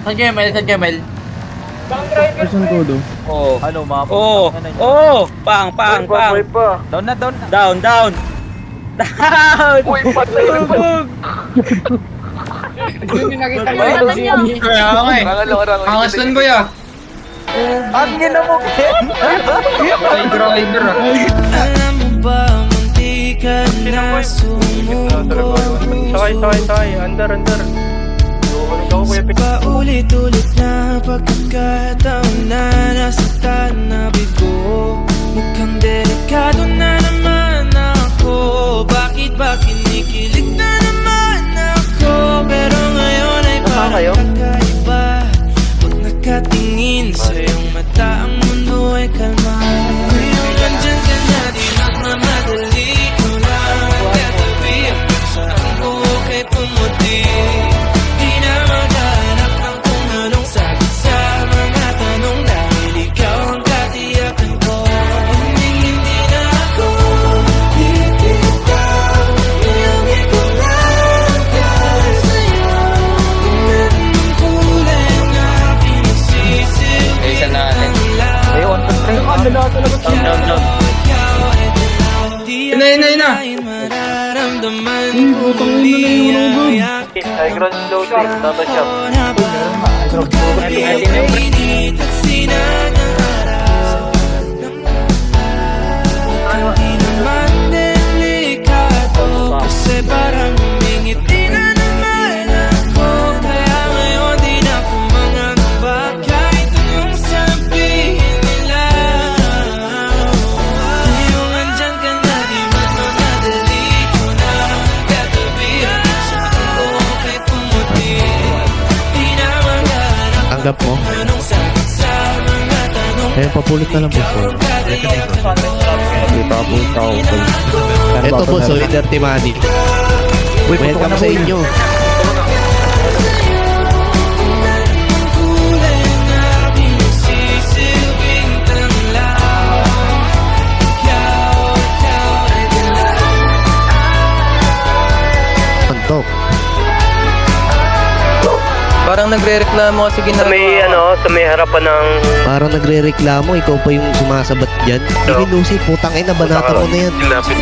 San Gemel, San Gemel. Person Kodo. Oo. Ano, mga Oo. Pang. Down na. Down. Uy, patay na po. Hindi nakita mo Ano naman yun? Kaya ako eh. Rangal. Angastan ko ya. Ang gina mo, Ken! Ay, driver ah. Alam mo ba, munti ka na sumuko. Sakay. Under. Paulit-ulit na pagkakataon na nasaktan na bigo. Mukhang delikado na naman ako. Bakit ba kinikilig na naman ako? Pero ngayon ay parang kakaiba. Pag nakatingin sa iyong mata, ang mundo ay kalma. Ngayon andyan ka na, di magmamadali ko lang katabi. Saan ko kay pumuti? Di na maghanap ng kung anong sagot sa mga tanong, dahil ikaw ang katiyakan ko. Hindi na ako bibitaw, iyangi ko lang dahil sa'yo. Tingnan mong kulay ang aking nagsisilbi. Isa na natin. Ayun, Down. Ina. Mararamdaman ko umiiyak ka. High ground loading, Tata Shop. Kainit at sinangarap. Hindi naman delikado, kasi parang humingiti na naman ako. Kaya ngayon di na ako mangangamba, kahit anong sabihin nila. Ngayong andyan ka na, di magmamadali ko na katabi. Saan ko kay pumuti? Di na maghanap Tanggap mo? anong sagot sa mga tanong. Kaya papulot na lang po. Ito po, so Dirty Money. Welcome sa inyo. Antok. parang nagre-reklamo kasi ginagawa. Sa may harapan ng... Parang nagre-reklamo, ikaw pa yung sumasabat dyan. Hindi, Lucy, putang ina, banata mo na yan. Lapit.